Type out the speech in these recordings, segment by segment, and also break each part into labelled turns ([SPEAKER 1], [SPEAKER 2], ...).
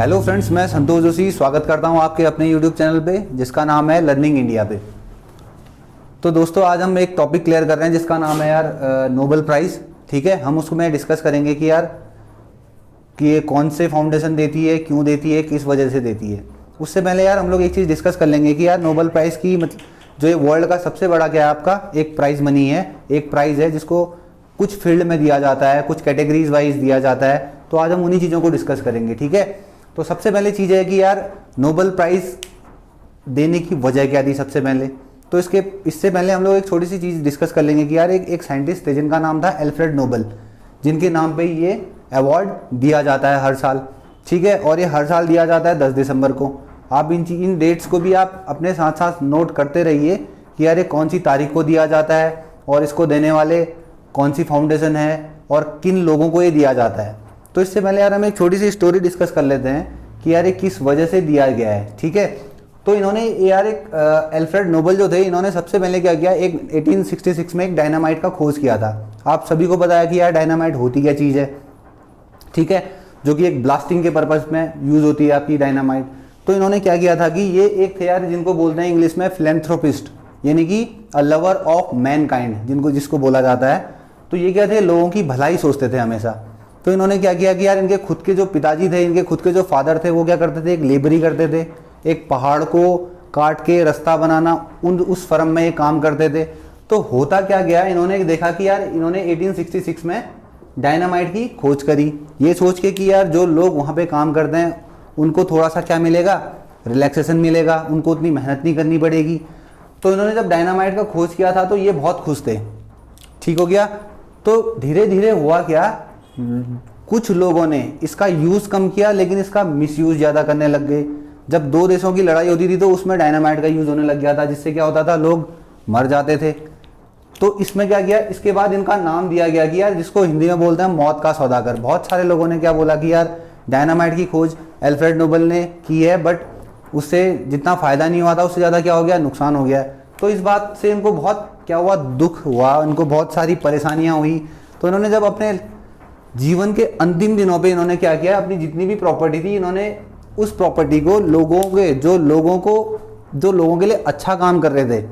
[SPEAKER 1] Hello friends, मैं संतोष जोशी स्वागत करता हूं आपके अपने यूट्यूब चैनल पे जिसका नाम है लर्निंग इंडिया पे। तो दोस्तों, आज हम एक टॉपिक क्लियर कर रहे हैं जिसका नाम है यार नोबेल प्राइज़। ठीक है, हम उसको में डिस्कस करेंगे कि यार कि ये कौन से फाउंडेशन देती है, क्यों देती है, किस वजह से देती है। उससे पहले यार हम लोग एक चीज़ डिस्कस कर लेंगे कि यार नोबेल प्राइज़ की मतलब जो ये वर्ल्ड का सबसे बड़ा क्या है आपका एक प्राइज़ मनी है, एक प्राइज़ है जिसको कुछ फील्ड में दिया जाता है, कुछ कैटेगरीज वाइज दिया जाता है। तो आज हम उन्हीं चीज़ों को डिस्कस करेंगे। ठीक है, तो सबसे पहले चीज़ है कि यार नोबेल प्राइज़ देने की वजह क्या थी सबसे पहले। तो इससे पहले हम लोग एक छोटी सी चीज़ डिस्कस कर लेंगे कि यार एक साइंटिस्ट थे जिनका नाम था एल्फ्रेड नोबेल, जिनके नाम पे ये अवार्ड दिया जाता है हर साल। ठीक है, और ये हर साल दिया जाता है 10 दिसंबर को। आप इन डेट्स को भी आप अपने साथ साथ नोट करते रहिए कि यार ये कौन सी तारीख को दिया जाता है और इसको देने वाले कौन सी फाउंडेशन है और किन लोगों को ये दिया जाता है। तो इससे पहले यार हम एक छोटी सी स्टोरी डिस्कस कर लेते हैं कि यार ये किस वजह से दिया गया है। ठीक है, तो इन्होंने यार एक एल्फ्रेड नोबेल जो थे, इन्होंने सबसे पहले क्या किया, एक 1866 में एक डायनामाइट का खोज किया था। आप सभी को पता है कि यार डायनामाइट होती क्या चीज़ है। ठीक है, जो कि एक ब्लास्टिंग के पर्पज़ में यूज़ होती है आपकी डायनामाइट। तो इन्होंने क्या किया था कि ये एक थे यार जिनको बोलते हैं इंग्लिश में फिलैंथ्रोपिस्ट, यानी कि अ लवर ऑफ मैनकाइंड जिसको बोला जाता है। तो ये क्या थे, लोगों की भलाई सोचते थे हमेशा। तो इन्होंने क्या किया कि यार इनके खुद के जो पिताजी थे, इनके खुद के जो फादर थे, वो क्या करते थे, एक लेबरी करते थे, एक पहाड़ को काट के रास्ता बनाना उस फर्म में ये काम करते थे। तो होता क्या गया, इन्होंने देखा कि यार इन्होंने 1866 में डायनामाइट की खोज करी, ये सोच के कि यार जो लोग वहाँ पे काम करते हैं उनको थोड़ा सा क्या मिलेगा, रिलैक्सेशन मिलेगा, उनको उतनी मेहनत नहीं करनी पड़ेगी। तो इन्होंने जब डायनामाइट का खोज किया था तो ये बहुत खुश थे। ठीक हो गया। तो धीरे धीरे हुआ क्या, कुछ लोगों ने इसका यूज़ कम किया लेकिन इसका मिसयूज़ ज़्यादा करने लग गए। जब दो देशों की लड़ाई होती थी तो उसमें डायनामाइट का यूज़ होने लग गया था, जिससे क्या होता था, लोग मर जाते थे। तो इसमें क्या किया, इसके बाद इनका नाम दिया गया कि यार जिसको हिंदी में बोलते हैं मौत का सौदागर। बहुत सारे लोगों ने क्या बोला कि यार डायनामाइट की खोज एल्फ्रेड नोबेल ने की है, बट उससे जितना फ़ायदा नहीं हुआ था उससे ज़्यादा क्या हो गया, नुकसान हो गया। तो इस बात से इनको बहुत क्या हुआ, दुख हुआ, इनको बहुत सारी परेशानियाँ हुई। तो इन्होंने जब अपने जीवन के अंतिम दिनों पे इन्होंने क्या किया, अपनी जितनी भी प्रॉपर्टी थी, इन्होंने उस प्रॉपर्टी को जो लोगों के लिए अच्छा काम कर रहे थे,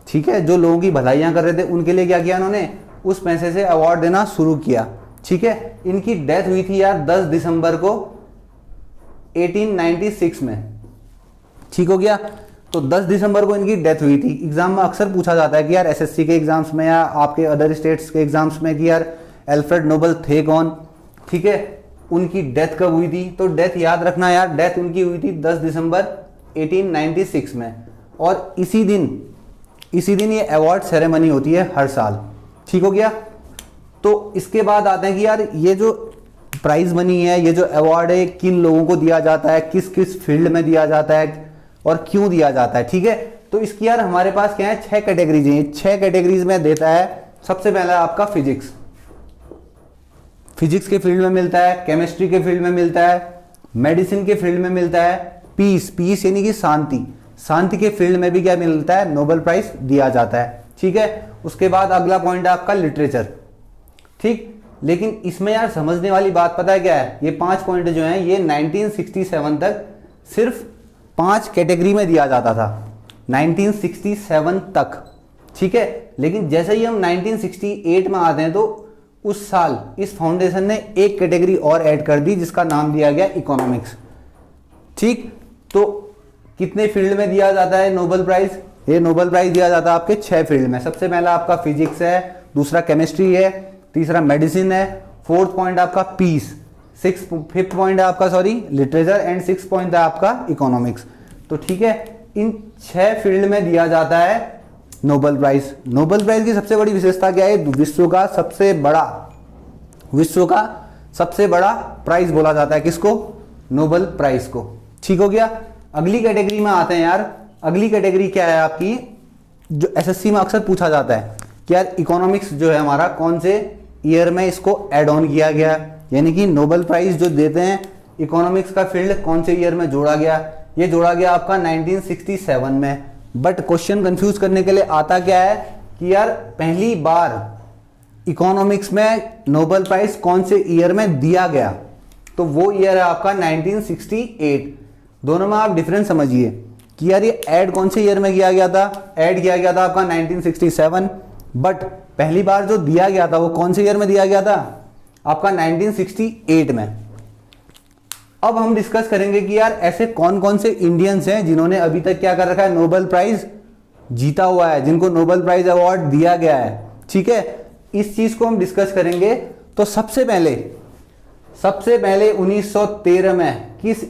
[SPEAKER 1] ठीक है, जो लोगों की भलाइयाँ कर रहे थे, उनके लिए क्या किया, इन्होंने उस पैसे से अवार्ड देना शुरू किया। ठीक है, इनकी डेथ हुई थी यार 10 दिसंबर को 1896 में। ठीक हो गया। तो 10 दिसंबर को इनकी डेथ हुई थी। एग्जाम में अक्सर पूछा जाता है कि यार एसएससी के एग्जाम्स में या आपके अदर स्टेट्स के एग्जाम्स में कि यार एल्फ्रेड नोबेल थे कौन। ठीक है, उनकी डेथ कब हुई थी। तो डेथ याद रखना यार, डेथ उनकी हुई थी 10 दिसंबर 1896 में। और इसी दिन ये अवार्ड सेरेमनी होती है हर साल। ठीक हो गया। तो इसके बाद आते हैं कि यार ये जो प्राइज मनी है, ये जो अवार्ड है, किन लोगों को दिया जाता है, किस किस फील्ड में दिया जाता है और क्यों दिया जाता है। ठीक है, तो इसकी यार हमारे पास क्या है, 6 कैटेगरीज हैं। 6 कैटेगरीज में देता है। सबसे पहला आपका फिजिक्स के फील्ड में मिलता है, केमिस्ट्री के फील्ड में मिलता है, मेडिसिन के फील्ड में मिलता है, पीस यानी कि शांति के फील्ड में भी क्या मिलता है, नोबेल प्राइज दिया जाता है। ठीक है, उसके बाद अगला पॉइंट है आपका लिटरेचर। ठीक, लेकिन इसमें यार समझने वाली बात पता है क्या है, ये 5 पॉइंट जो हैं ये 1967 तक सिर्फ 5 कैटेगरी में दिया जाता था, 1967 तक। ठीक है, लेकिन जैसे ही हम 1968 में आते हैं तो उस साल इस फाउंडेशन ने एक कैटेगरी और ऐड कर दी जिसका नाम दिया गया इकोनॉमिक्स। ठीक, तो कितने फील्ड में दिया जाता है नोबेल प्राइज, ये नोबेल प्राइज दिया जाता है आपके 6 फील्ड में। सबसे पहला आपका फिजिक्स है, दूसरा केमिस्ट्री है, तीसरा मेडिसिन है, फोर्थ पॉइंट आपका पीस, फिफ्थ पॉइंट है आपका लिटरेचर एंड 6 पॉइंट है आपका इकोनॉमिक्स। तो ठीक है, इन 6 फील्ड में दिया जाता है नोबेल प्राइज। नोबेल प्राइज की सबसे बड़ी विशेषता क्या है, विश्व का सबसे बड़ा प्राइज बोला जाता है किसको, नोबेल प्राइज को। ठीक हो गया। अगली कैटेगरी में आते हैं यार। अगली कैटेगरी क्या है आपकी, जो एसएससी में अक्सर पूछा जाता है कि यार इकोनॉमिक्स जो है हमारा कौन से ईयर में इसको ऐड ऑन किया गया, यानी कि नोबेल प्राइज जो देते हैं इकोनॉमिक्स का फील्ड कौन से ईयर में जोड़ा गया। ये जोड़ा गया आपका 1967 में। बट क्वेश्चन कंफ्यूज करने के लिए आता क्या है कि यार पहली बार इकोनॉमिक्स में नोबेल प्राइज कौन से ईयर में दिया गया। तो वो ईयर है आपका 1968। दोनों में आप डिफरेंस समझिए कि यार ये ऐड कौन से ईयर में किया गया था, ऐड किया गया था आपका 1967, बट पहली बार जो दिया गया था वो कौन से ईयर में दिया गया था, आपका 1968 में। अब हम डिस्कस करेंगे कि यार ऐसे कौन कौन से इंडियंस हैं जिन्होंने अभी तक क्या कर रखा है, नोबेल प्राइज जीता हुआ है, जिनको नोबेल प्राइज अवार्ड दिया गया है। ठीक है, इस चीज को हम डिस्कस करेंगे। तो सबसे पहले 1913 में किस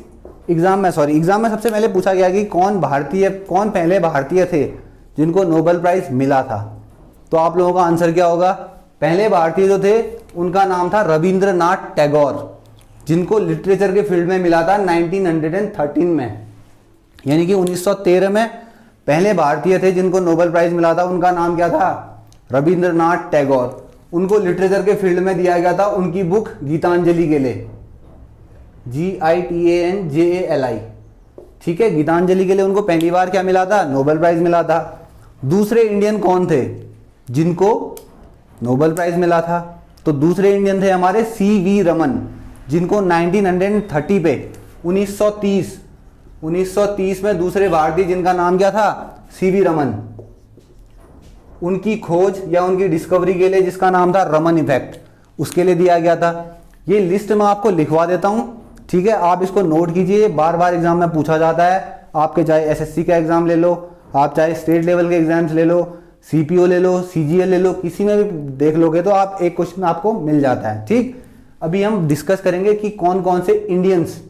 [SPEAKER 1] एग्जाम में सबसे पहले पूछा गया कि कौन पहले भारतीय थे जिनको नोबेल प्राइज मिला था। तो आप लोगों का आंसर क्या होगा, पहले भारतीय जो थे उनका नाम था रविंद्रनाथ टैगोर, जिनको लिटरेचर के फील्ड में मिला था 1913 में। यानी कि 1913 में पहले भारतीय थे जिनको नोबेल प्राइज मिला था, उनका नाम क्या था, रविंद्रनाथ टैगोर। उनको लिटरेचर के फील्ड में दिया गया था उनकी बुक गीतांजलि के लिए, GITANJALI। ठीक है, गीतांजलि के लिए उनको पहली बार क्या मिला था, नोबेल प्राइज मिला था। दूसरे इंडियन कौन थे जिनको नोबेल प्राइज मिला था, तो दूसरे इंडियन थे हमारे CV रमन, जिनको 1930 पे 1930 में दूसरे भारतीय जिनका नाम क्या था, CV रमन, उनकी खोज या उनकी डिस्कवरी के लिए जिसका नाम था रमन इफेक्ट, उसके लिए दिया गया था। ये लिस्ट मैं आपको लिखवा देता हूं, ठीक है, आप इसको नोट कीजिए, बार बार एग्जाम में पूछा जाता है। आपके चाहे SSC का एग्जाम ले लो, आप चाहे स्टेट लेवल के एग्जाम्स ले लो, CPO ले लो, CGL ले लो, किसी में भी देख लोगे तो आप एक क्वेश्चन आपको मिल जाता है। ठीक, अभी हम डिस्कस करेंगे कि कौन कौन से इंडियंस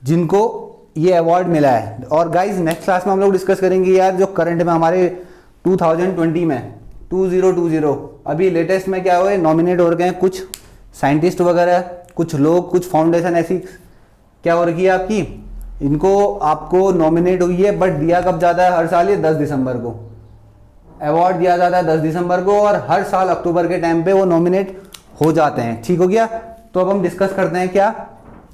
[SPEAKER 1] जिनको ये अवार्ड मिला है। और गाइज नेक्स्ट क्लास में हम लोग डिस्कस करेंगे यार जो करंट में हमारे 2020 में 2020 अभी लेटेस्ट में क्या हुए, नॉमिनेट हो रखे हैं कुछ साइंटिस्ट वगैरह, कुछ लोग, कुछ फाउंडेशन ऐसी क्या हो रखी है आपकी, इनको आपको नॉमिनेट हुई है, बट दिया कब जाता है, हर साल ये 10 दिसंबर को अवार्ड दिया जाता है, 10 दिसंबर को, और हर साल अक्टूबर के टाइम पे वो नॉमिनेट हो जाते हैं। ठीक हो गया, तो अब हम डिस्कस करते हैं क्या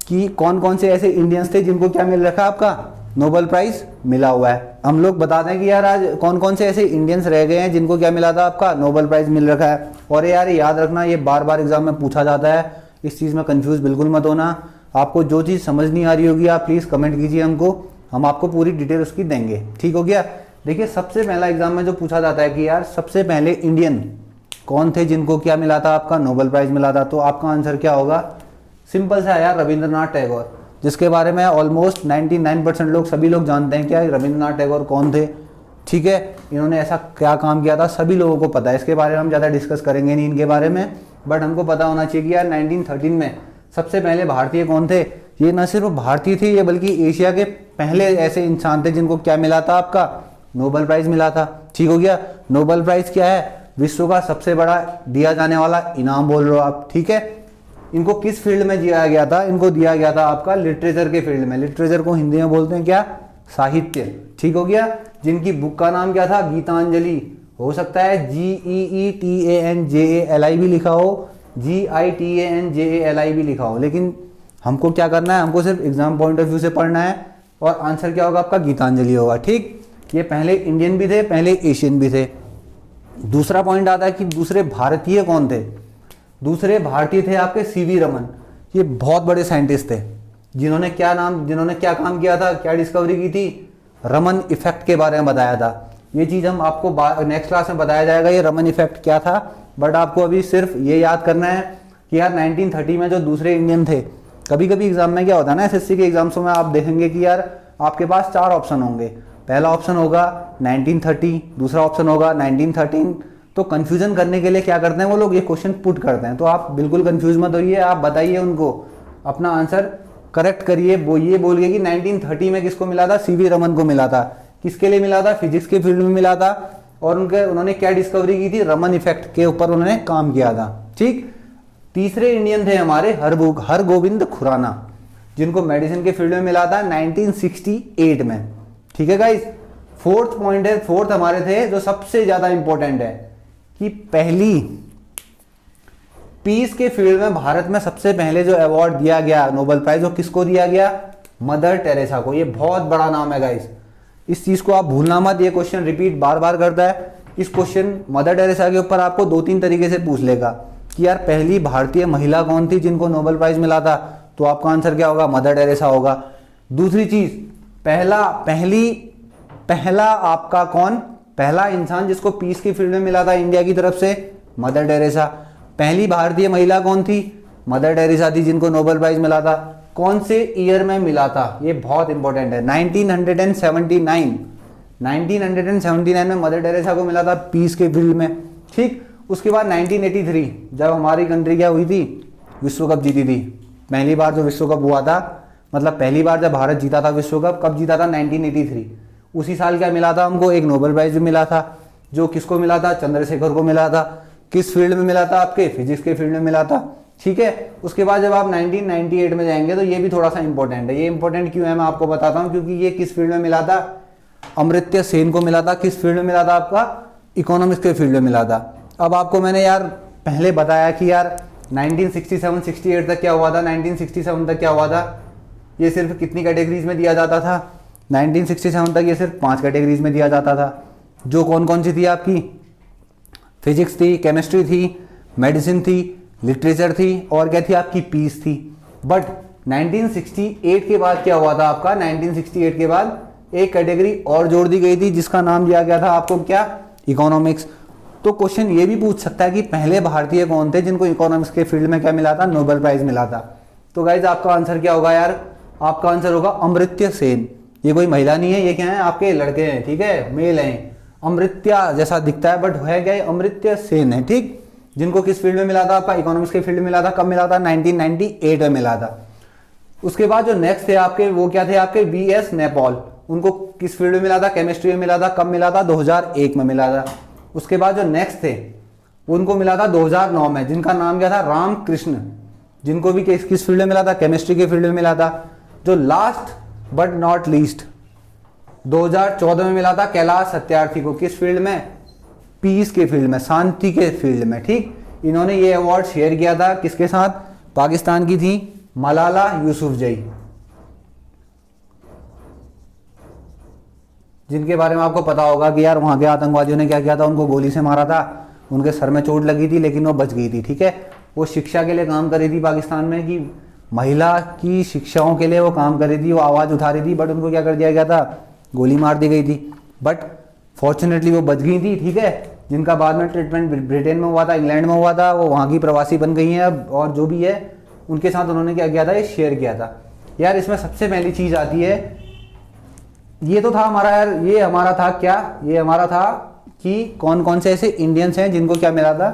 [SPEAKER 1] कि कौन कौन से ऐसे इंडियंस थे जिनको क्या मिल रखा है, आपका नोबेल प्राइज मिला हुआ है। हम लोग बताते हैं कि यार आज कौन कौन से ऐसे इंडियंस रह गए हैं जिनको क्या मिला था, आपका नोबेल प्राइज मिल रखा है। और यार याद रखना, ये बार बार एग्जाम में पूछा जाता है, इस चीज़ में कंफ्यूज बिल्कुल मत होना। आपको जो चीज़ समझ नहीं आ रही होगी आप प्लीज़ कमेंट कीजिए हमको, हम आपको पूरी डिटेल उसकी देंगे। ठीक हो गया, देखिए सबसे पहला एग्जाम में जो पूछा जाता है कि यार सबसे पहले इंडियन कौन थे जिनको क्या मिला था, आपका नोबेल प्राइज मिला था, तो आपका आंसर क्या होगा, सिंपल सा यार, रविंद्रनाथ टैगोर, जिसके बारे में ऑलमोस्ट 99% लोग, सभी लोग जानते हैं क्या रविंद्रनाथ टैगोर कौन थे। ठीक है, इन्होंने ऐसा क्या काम किया था सभी लोगों को पता है, इसके बारे में हम ज़्यादा डिस्कस करेंगे नहीं इनके बारे में, बट हमको पता होना चाहिए कि यार 1913 में सबसे पहले भारतीय कौन थे। ये न सिर्फ भारतीय थे ये, बल्कि एशिया के पहले ऐसे इंसान थे जिनको क्या मिला था, आपका नोबेल प्राइज मिला था। ठीक हो गया, नोबेल प्राइज क्या है, विश्व का सबसे बड़ा दिया जाने वाला इनाम बोल रहे हो आप। ठीक है, इनको किस फील्ड में दिया गया था, इनको दिया गया था आपका लिटरेचर के फील्ड में। लिटरेचर को हिंदी में बोलते हैं क्या, साहित्य। ठीक हो गया, जिनकी बुक का नाम क्या था, गीतांजलि। हो सकता है GEETANJALI भी लिखा हो, GITANJALI भी लिखा हो, लेकिन हमको क्या करना है, हमको सिर्फ एग्जाम पॉइंट ऑफ व्यू से पढ़ना है, और आंसर क्या होगा आपका, गीतांजलि होगा। ठीक, ये पहले इंडियन भी थे, पहले एशियन भी थे। दूसरा पॉइंट आता है कि दूसरे भारतीय कौन थे। दूसरे भारतीय थे आपके CV रमन, ये बहुत बड़े साइंटिस्ट थे जिन्होंने क्या काम किया था, क्या डिस्कवरी की थी, रमन इफेक्ट के बारे में बताया था। ये चीज़ हम आपको नेक्स्ट क्लास में बताया जाएगा, ये रमन इफेक्ट क्या था, बट आपको अभी सिर्फ ये याद करना है कि यार 1930 में जो दूसरे इंडियन थे, कभी कभी एग्जाम में क्या होता है ना, SSC के एग्जाम्सों में आप देखेंगे कि यार आपके पास 4 ऑप्शन होंगे। पहला ऑप्शन होगा 1930, दूसरा ऑप्शन होगा 1913। तो कंफ्यूजन करने के लिए क्या करते हैं वो लोग, ये क्वेश्चन पुट करते हैं। तो आप बिल्कुल कंफ्यूज मत होइए, आप बताइए उनको, अपना आंसर करेक्ट करिए। वो ये बोलिए कि 1930 में किसको मिला था, CV रमन को मिला था। किसके लिए मिला था, फिजिक्स के फील्ड में मिला था, और उन्होंने क्या डिस्कवरी की थी, रमन इफेक्ट के ऊपर उन्होंने काम किया था। ठीक, तीसरे इंडियन थे हमारे हरगोविंद खुराना, जिनको मेडिसिन के फील्ड में मिला था 1968 में। ठीक है गाइस, फोर्थ पॉइंट है, फोर्थ हमारे थे जो सबसे ज्यादा इंपॉर्टेंट है कि पहली पीस के फील्ड में भारत में सबसे पहले जो अवार्ड दिया गया नोबेल प्राइज, वो किसको दिया गया, मदर टेरेसा को। ये बहुत बड़ा नाम है गाइस, इस चीज को आप भूलना मत, ये क्वेश्चन रिपीट बार बार करता है। इस क्वेश्चन मदर टेरेसा के ऊपर आपको 2-3 तरीके से पूछ लेगा। कि यार पहली भारतीय महिला कौन थी जिनको नोबेल प्राइज मिला था, तो आपका आंसर क्या होगा, मदर टेरेसा होगा। दूसरी चीज, पहला आपका कौन, पहला इंसान जिसको पीस की फील्ड में मिला था इंडिया की तरफ से, मदर टेरेसा। पहली भारतीय महिला कौन थी, मदर टेरेसा थी जिनको नोबेल प्राइज मिला था। कौन से ईयर में मिला था, ये बहुत इंपॉर्टेंट है, 1979 में मदर टेरेसा को मिला था पीस के फील्ड में। ठीक, उसके बाद 1983 जब हमारी कंट्री क्या हुई थी, विश्व कप जीती थी। पहली बार जो विश्व कप हुआ था, मतलब पहली बार जब भारत जीता था विश्व कप, कब जीता था, 1983। उसी साल क्या मिला था हमको, एक नोबेल प्राइज भी मिला था, जो किसको मिला था, चंद्रशेखर को मिला था। किस फील्ड में मिला था, आपके फिजिक्स के फील्ड में मिला था। ठीक है, उसके बाद जब आप 1998 में जाएंगे तो ये भी थोड़ा सा इंपॉर्टेंट है। ये इंपॉर्टेंट क्यों है मैं आपको बताता हूँ, क्योंकि ये किस फील्ड में मिला था, अमर्त्य सेन को मिला था। किस फील्ड में मिला था, आपका इकोनॉमिक्स के फील्ड में मिला था। अब आपको मैंने यार पहले बताया कि यार 1967-68 तक क्या हुआ था, 1967 तक क्या हुआ था, ये सिर्फ कितनी कैटेगरीज में दिया जाता था, 1967 तक ये सिर्फ 5 कैटेगरीज में दिया जाता था, जो कौन कौन सी थी आपकी, फिजिक्स थी, केमिस्ट्री थी, मेडिसिन थी, लिटरेचर थी, और क्या थी आपकी, पीस थी। बट 1968 के बाद क्या हुआ था आपका, 1968 के बाद एक कैटेगरी और जोड़ दी गई थी जिसका नाम दिया गया था आपको क्या, इकोनॉमिक्स। तो क्वेश्चन ये भी पूछ सकता है कि पहले भारतीय कौन थे जिनको इकोनॉमिक्स के फील्ड में क्या मिला था, नोबेल प्राइज मिला था। तो गाइज आपका आंसर क्या होगा यार, आपका आंसर होगा अमर्त्य सेन। ये कोई महिला नहीं है, ये क्या है, आपके लड़के हैं, ठीक है, मेल हैं। अमृत्या जैसा दिखता है बट है क्या, अमर्त्य सेन है। ठीक, जिनको किस फील्ड में मिला था, आपका इकोनॉमिक्स के फील्ड में मिला था। कब मिला था, 1998 में मिला था। उसके बाद जो नेक्स्ट थे आपके, वो क्या थे आपके, VS नैपॉल। उनको किस फील्ड में मिला था, केमिस्ट्री में मिला था। कब मिला था, 2001 में मिला था। उसके बाद जो नेक्स्ट थे उनको मिला था 2009 में, जिनका नाम क्या था, रामकृष्ण, जिनको भी किस फील्ड में मिला था, केमिस्ट्री के फील्ड में मिला था। जो लास्ट बट नॉट लीस्ट 2014 में मिला था कैलाश सत्यार्थी को, किस फील्ड में, पीस के फील्ड में, शांति के फील्ड में। ठीक, इन्होंने ये अवार्ड शेयर किया था किसके साथ, पाकिस्तान की थी मलाला यूसुफजई, जिनके बारे में आपको पता होगा कि यार वहां के आतंकवादियों ने क्या किया था, उनको गोली से मारा था, उनके सर में चोट लगी थी लेकिन वो बच गई थी। ठीक है, वो शिक्षा के लिए काम कर रही थी पाकिस्तान में, कि महिला की शिक्षाओं के लिए वो काम कर रही थी, वो आवाज़ उठा रही थी, बट उनको क्या कर दिया गया था, गोली मार दी गई थी। बट फॉर्चुनेटली वो बच गई थी। ठीक है, जिनका बाद में ट्रीटमेंट ब्रिटेन में हुआ था, इंग्लैंड में हुआ था, वो वहाँ की प्रवासी बन गई हैं अब, और जो भी है उनके साथ उन्होंने क्या किया था, ये शेयर किया था। यार इसमें सबसे पहली चीज़ आती है, ये तो था हमारा यार, ये हमारा था क्या, ये हमारा था कि कौन कौन से ऐसे इंडियंस हैं जिनको क्या मिला था,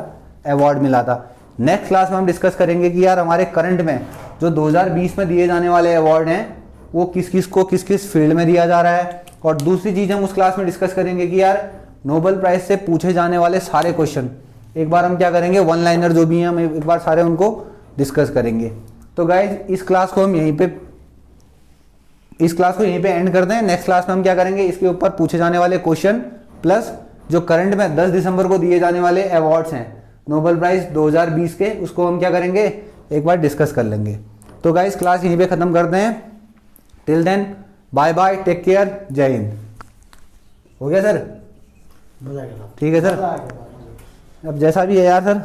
[SPEAKER 1] अवार्ड मिला था। नेक्स्ट क्लास में हम डिस्कस करेंगे कि यार हमारे करंट में जो 2020 में दिए जाने वाले अवार्ड हैं वो किस किस को किस किस फील्ड में दिया जा रहा है। और दूसरी चीज़ हम उस क्लास में डिस्कस करेंगे कि यार नोबेल प्राइज से पूछे जाने वाले सारे क्वेश्चन एक बार हम क्या करेंगे, वन लाइनर जो भी हैं हम एक बार सारे उनको डिस्कस करेंगे। तो गाइज इस क्लास को यहीं पे एंड करते हैं। नेक्स्ट क्लास में हम क्या करेंगे, इसके ऊपर पूछे जाने वाले क्वेश्चन प्लस जो करंट में 10 दिसंबर को दिए जाने वाले अवार्ड्स हैं नोबेल प्राइज 2020 के, उसको हम क्या करेंगे, एक बार डिस्कस कर लेंगे। तो गाइज क्लास यहीं पे खत्म करते हैं। Till then bye bye, take care, जय हिंद। हो गया सर, ठीक है सर, अब जैसा भी है यार सर।